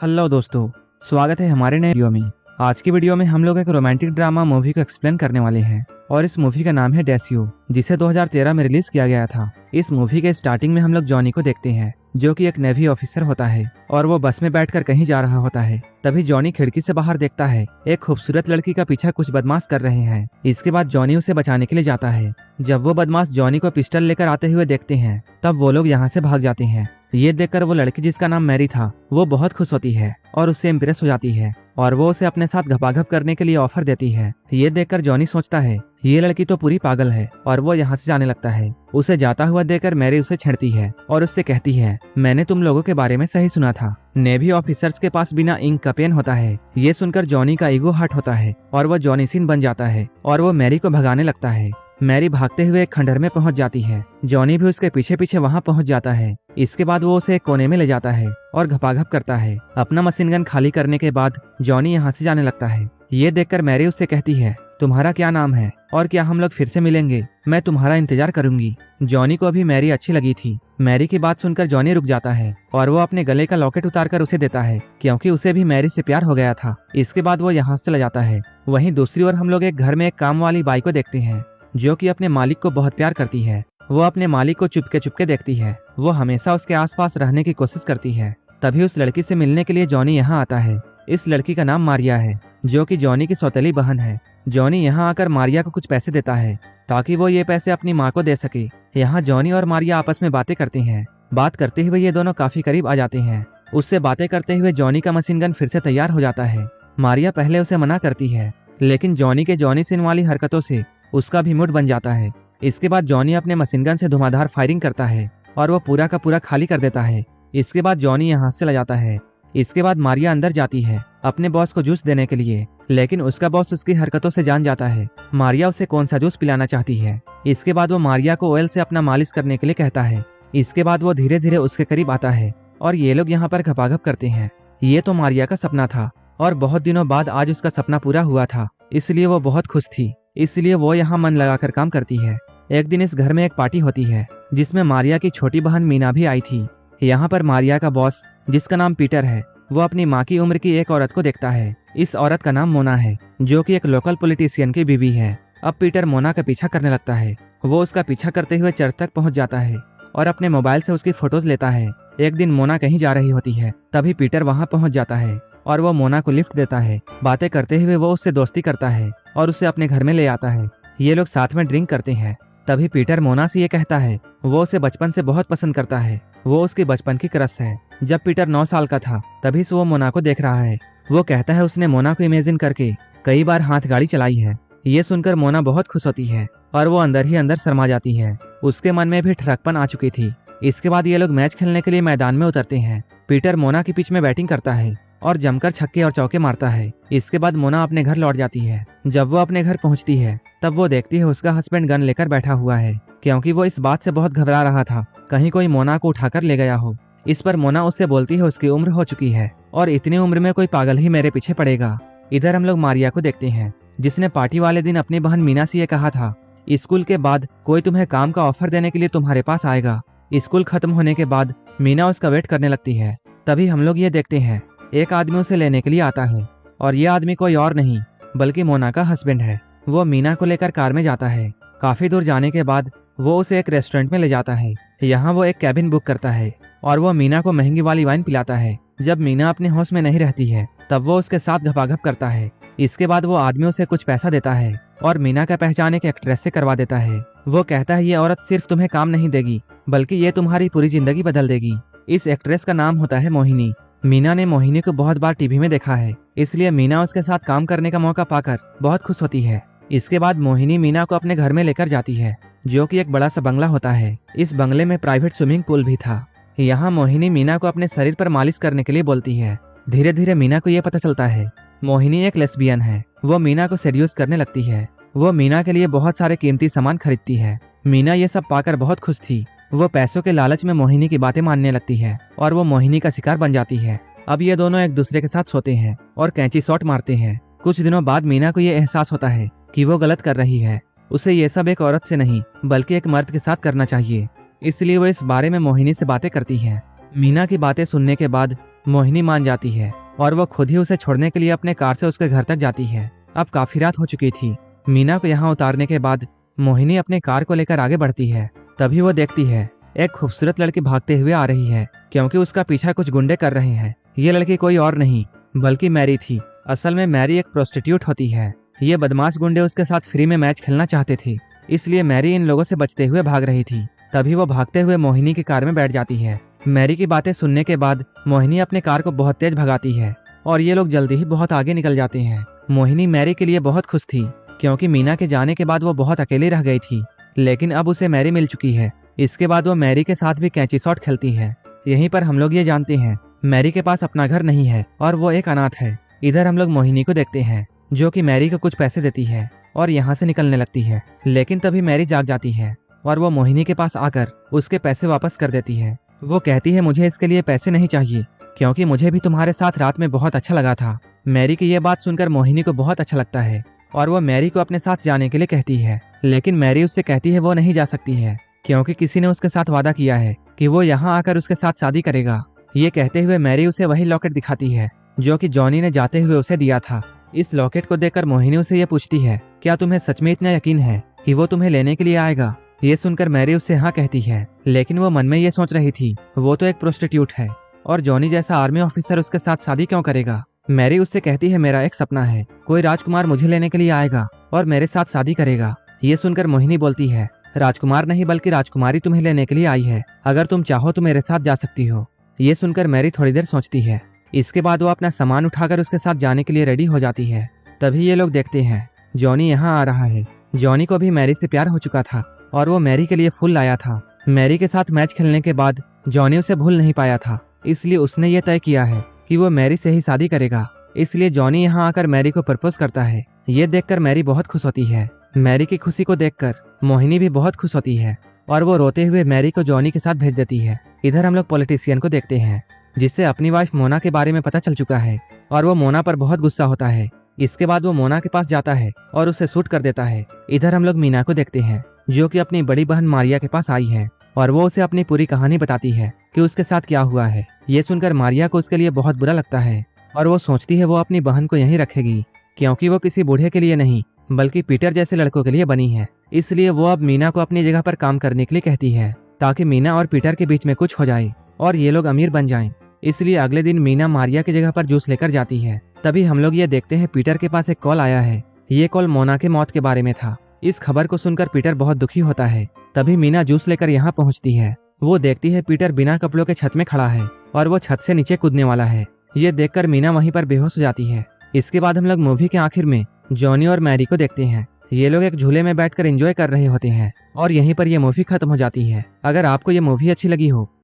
Hello दोस्तों, स्वागत है हमारे नए वीडियो में। आज की वीडियो में हम लोग एक रोमांटिक ड्रामा मूवी को एक्सप्लेन करने वाले हैं और इस मूवी का नाम है डेस्यू, जिसे 2013 में रिलीज किया गया था। इस मूवी के स्टार्टिंग में हम लोग जॉनी को देखते हैं, जो कि एक नेवी ऑफिसर होता है और वो बस में बैठकर कहीं जा रहा होता है। तभी जॉनी खिड़की से बाहर देखता है एक खूबसूरत लड़की का पीछा कुछ बदमाश कर रहे हैं। इसके बाद जॉनी उसे बचाने के लिए जाता है। जब वो बदमाश जॉनी को पिस्टल लेकर आते हुए देखते हैं, तब वो लोग यहाँ से भाग जाते हैं। ये देखकर वो लड़की, जिसका नाम मैरी था, वो बहुत खुश होती है और उससे इम्प्रेस हो जाती है और वो उसे अपने साथ घपाघप करने के लिए ऑफर देती है। ये देखकर जॉनी सोचता है ये लड़की तो पूरी पागल है और वो यहाँ से जाने लगता है। उसे जाता हुआ देखकर मैरी उसे छेड़ती है और उससे कहती है, मैंने तुम लोगों के बारे में सही सुना था, नेवी ऑफिसर्स के पास बिना इंक का पेन होता है। ये सुनकर जॉनी का ईगो हर्ट होता है और वो जॉनी सीन बन जाता है और वो मैरी को भगाने लगता है। मैरी भागते हुए एक खंडहर में पहुंच जाती है। जॉनी भी उसके पीछे पीछे वहां पहुंच जाता है। इसके बाद वो उसे एक कोने में ले जाता है और घपाघप करता है। अपना मशीन गन खाली करने के बाद जॉनी यहाँ से जाने लगता है। ये देखकर मैरी उससे कहती है, तुम्हारा क्या नाम है और क्या हम लोग फिर से मिलेंगे? मैं तुम्हारा इंतजार करूंगी। जॉनी को अभी मैरी अच्छी लगी थी। मैरी की बात सुनकर जॉनी रुक जाता है और वो अपने गले का लॉकेट उतारकर उसे देता है, क्योंकि उसे भी मैरी से प्यार हो गया था। इसके बाद वो यहाँ से चला जाता है। वहीं दूसरी ओर हम लोग एक घर में एक काम वाली बाई को देखते हैं, जो कि अपने मालिक को बहुत प्यार करती है। वो अपने मालिक को चुपके चुपके देखती है। वो हमेशा उसके आसपास रहने की कोशिश करती है। तभी उस लड़की से मिलने के लिए जॉनी यहाँ आता है। इस लड़की का नाम मारिया है, जो कि जॉनी की सौतेली बहन है। जॉनी यहाँ आकर मारिया को कुछ पैसे देता है ताकि वो ये पैसे अपनी माँ को दे सके। यहाँ जॉनी और मारिया आपस में बातें करते हैं। बात करते हुए ये दोनों काफी करीब आ जाते हैं। उससे बातें करते हुए जॉनी का मशीन गन फिर से तैयार हो जाता है। मारिया पहले उसे मना करती है, लेकिन जॉनी के जॉनी सिन वाली हरकतों से उसका भी मूड बन जाता है। इसके बाद जॉनी अपने मशीन गन से धुआंधार फायरिंग करता है और वो पूरा का पूरा खाली कर देता है। इसके बाद जॉनी यहाँ से चला जाता है। इसके बाद मारिया अंदर जाती है अपने बॉस को जूस देने के लिए, लेकिन उसका बॉस उसकी हरकतों से जान जाता है मारिया उसे कौन सा जूस पिलाना चाहती है। इसके बाद वो मारिया को ऑयल से अपना मालिश करने के लिए कहता है। इसके बाद वो धीरे धीरे उसके करीब आता है और ये लोग यहाँ पर घपाघप करते हैं। ये तो मारिया का सपना था और बहुत दिनों बाद आज उसका सपना पूरा हुआ था, इसलिए वो बहुत खुश थी। इसलिए वो यहाँ मन लगाकर काम करती है। एक दिन इस घर में एक पार्टी होती है, जिसमें मारिया की छोटी बहन मीना भी आई थी। यहाँ पर मारिया का बॉस, जिसका नाम पीटर है, वो अपनी माँ की उम्र की एक औरत को देखता है। इस औरत का नाम मोना है, जो कि एक लोकल पॉलिटिशियन की बीवी है। अब पीटर मोना का पीछा करने लगता है। वो उसका पीछा करते हुए चर्च तक पहुंच जाता है और अपने मोबाइल से उसकी फोटोज लेता है। एक दिन मोना कहीं जा रही होती है, तभी पीटर वहां पहुंच जाता है और वो मोना को लिफ्ट देता है। बातें करते हुए वो उससे दोस्ती करता है और उसे अपने घर में ले आता है। ये लोग साथ में ड्रिंक करते हैं। तभी पीटर मोना से ये कहता है वो उसे बचपन से बहुत पसंद करता है, वो उसकी बचपन की क्रश है। जब पीटर 9 साल का था, तभी से वो मोना को देख रहा है। वो कहता है उसने मोना को इमेजिन करके कई बार हाथ गाड़ी चलाई है। ये सुनकर मोना बहुत खुश होती है और वो अंदर ही अंदर शर्मा जाती है। उसके मन में भी ठरकपन आ चुकी थी। इसके बाद ये लोग मैच खेलने के लिए मैदान में उतरते हैं। पीटर मोना के पिच में बैटिंग करता है और जमकर छक्के और चौके मारता है। इसके बाद मोना अपने घर लौट जाती है। जब वो अपने घर पहुंचती है, तब वो देखती है उसका हस्बैंड गन लेकर बैठा हुआ है, क्योंकि वो इस बात से बहुत घबरा रहा था कहीं कोई मोना को उठाकर ले गया हो। इस पर मोना उससे बोलती है उसकी उम्र हो चुकी है और इतनी उम्र में कोई पागल ही मेरे पीछे पड़ेगा। इधर हम लोग मारिया को देखते हैं, जिसने पार्टी वाले दिन अपनी बहन मीना से ये कहा था, स्कूल के बाद कोई तुम्हें काम का ऑफर देने के लिए तुम्हारे पास आएगा। स्कूल खत्म होने के बाद मीना उसका वेट करने लगती है। तभी हम लोग ये देखते हैं एक आदमी उसे लेने के लिए आता है और ये आदमी कोई और नहीं बल्कि मोना का हस्बैंड है। वो मीना को लेकर कार में जाता है। काफी दूर जाने के बाद वो उसे एक रेस्टोरेंट में ले जाता है। यहाँ वो एक कैबिन बुक करता है और वो मीना को महंगी वाली वाइन पिलाता है। जब मीना अपने होश में नहीं रहती है, तब वो उसके साथ घपाघप करता है। इसके बाद वो आदमी उसे कुछ पैसा देता है और मीना का पहचान एक एक्ट्रेस से करवा देता है। वो कहता है ये औरत सिर्फ तुम्हें काम नहीं देगी, बल्कि ये तुम्हारी पूरी जिंदगी बदल देगी। इस एक्ट्रेस का नाम होता है मोहिनी। मीना ने मोहिनी को बहुत बार टीवी में देखा है, इसलिए मीना उसके साथ काम करने का मौका पाकर बहुत खुश होती है। इसके बाद मोहिनी मीना को अपने घर में लेकर जाती है, जो कि एक बड़ा सा बंगला होता है। इस बंगले में प्राइवेट स्विमिंग पूल भी था। यहाँ मोहिनी मीना को अपने शरीर पर मालिश करने के लिए बोलती है। धीरे धीरे मीना को यह पता चलता है मोहिनी एक लेस्बियन है। वो मीना को सेड्यूस करने लगती है। वो मीना के लिए बहुत सारे कीमती सामान खरीदती है। मीना ये सब पाकर बहुत खुश थी। वो पैसों के लालच में मोहिनी की बातें मानने लगती है और वो मोहिनी का शिकार बन जाती है। अब ये दोनों एक दूसरे के साथ सोते हैं और कैंची शॉट मारते हैं। कुछ दिनों बाद मीना को ये एहसास होता है कि वो गलत कर रही है। उसे ये सब एक औरत से नहीं बल्कि एक मर्द के साथ करना चाहिए। इसलिए वो इस बारे में मोहिनी से बातें करती है। मीना की बातें सुनने के बाद मोहिनी मान जाती है और वो खुद ही उसे छोड़ने के लिए अपने कार से उसके घर तक जाती है। अब काफी रात हो चुकी थी। मीना को यहाँ उतारने के बाद मोहिनी अपने कार को लेकर आगे बढ़ती है। तभी वो देखती है एक खूबसूरत लड़की भागते हुए आ रही है, क्योंकि उसका पीछा कुछ गुंडे कर रहे हैं। ये लड़की कोई और नहीं बल्कि मैरी थी। असल में मैरी एक प्रोस्टिट्यूट होती है। ये बदमाश गुंडे उसके साथ फ्री में मैच खेलना चाहते थे, इसलिए मैरी इन लोगों से बचते हुए भाग रही थी। तभी वो भागते हुए मोहिनी की कार में बैठ जाती है। मैरी की बातें सुनने के बाद मोहिनी अपने कार को बहुत तेज भगाती है और ये लोग जल्दी ही बहुत आगे निकल जाते हैं। मोहिनी मैरी के लिए बहुत खुश थी, क्योंकि मीना के जाने के बाद वो बहुत अकेली रह गई थी, लेकिन अब उसे मैरी मिल चुकी है। इसके बाद वो मैरी के साथ भी कैंची शॉट खेलती है। यहीं पर हम लोग ये जानते हैं मैरी के पास अपना घर नहीं है और वो एक अनाथ है। इधर हम लोग मोहिनी को देखते हैं, जो कि मैरी को कुछ पैसे देती है और यहाँ से निकलने लगती है। लेकिन तभी मैरी जाग जाती है और वो मोहिनी के पास आकर उसके पैसे वापस कर देती है। वो कहती है मुझे इसके लिए पैसे नहीं चाहिए, क्योंकि मुझे भी तुम्हारे साथ रात में बहुत अच्छा लगा था। मैरी की ये बात सुनकर मोहिनी को बहुत अच्छा लगता है और वो मैरी को अपने साथ जाने के लिए कहती है। लेकिन मैरी उससे कहती है वो नहीं जा सकती है, क्योंकि किसी ने उसके साथ वादा किया है कि वो यहाँ आकर उसके साथ शादी करेगा। ये कहते हुए मैरी उसे वही लॉकेट दिखाती है जो कि जॉनी ने जाते हुए उसे दिया था। इस लॉकेट को देखकर मोहिनी उसे ये पूछती है, क्या तुम्हें सच में इतना यकीन है कि वो तुम्हें लेने के लिए आएगा? ये सुनकर मैरी उससे हाँ कहती है, लेकिन वो मन में ये सोच रही थी वो तो एक प्रोस्टिट्यूट है और जॉनी जैसा आर्मी ऑफिसर उसके साथ शादी क्यों करेगा। मैरी उससे कहती है मेरा एक सपना है, कोई राजकुमार मुझे लेने के लिए आएगा और मेरे साथ शादी करेगा। ये सुनकर मोहिनी बोलती है, राजकुमार नहीं बल्कि राजकुमारी तुम्हें लेने के लिए आई है, अगर तुम चाहो तो मेरे साथ जा सकती हो। ये सुनकर मैरी थोड़ी देर सोचती है। इसके बाद वो अपना सामान उठाकर उसके साथ जाने के लिए रेडी हो जाती है। तभी ये लोग देखते हैं जॉनी यहाँ आ रहा है। जॉनी को भी मैरी से प्यार हो चुका था और वो मैरी के लिए फूल लाया था। मैरी के साथ मैच खेलने के बाद जॉनी उसे भूल नहीं पाया था, इसलिए उसने ये तय किया है कि वो मैरी से ही शादी करेगा। इसलिए जॉनी यहाँ आकर मैरी को प्रपोज करता है। ये देखकर मैरी बहुत खुश होती है। मैरी की खुशी को देखकर मोहिनी भी बहुत खुश होती है और वो रोते हुए मैरी को जॉनी के साथ भेज देती है। इधर हम लोग पॉलिटिशियन को देखते हैं, जिससे अपनी वाइफ मोना के बारे में पता चल चुका है और वो मोना पर बहुत गुस्सा होता है। इसके बाद वो मोना के पास जाता है और उसे शूट कर देता है। इधर हम लोग मीना को देखते हैं, जो कि अपनी बड़ी बहन मारिया के पास आई है और वो उसे अपनी पूरी कहानी बताती है कि उसके साथ क्या हुआ है। ये सुनकर मारिया को उसके लिए बहुत बुरा लगता है और वो सोचती है वो अपनी बहन को यहीं रखेगी, क्योंकि वो किसी बूढ़े के लिए नहीं बल्कि पीटर जैसे लड़कों के लिए बनी है। इसलिए वो अब मीना को अपनी जगह पर काम करने के लिए कहती है, ताकि मीना और पीटर के बीच में कुछ हो जाए और ये लोग अमीर बन जाएं। इसलिए अगले दिन मीना मारिया की जगह पर जूस लेकर जाती है। तभी हम लोग ये देखते हैं पीटर के पास एक कॉल आया है। ये कॉल मोना के मौत के बारे में था। इस खबर को सुनकर पीटर बहुत दुखी होता है। तभी मीना जूस लेकर यहाँ पहुँचती है। वो देखती है पीटर बिना कपड़ों के छत में खड़ा है और वो छत से नीचे कूदने वाला है। ये देखकर मीना वहीं पर बेहोश हो जाती है। इसके बाद हम लोग मूवी के आखिर में जॉनी और मैरी को देखते हैं। ये लोग एक झूले में बैठकर एंजॉय कर रहे होते हैं और यहीं पर ये मूवी खत्म हो जाती है। अगर आपको ये मूवी अच्छी लगी हो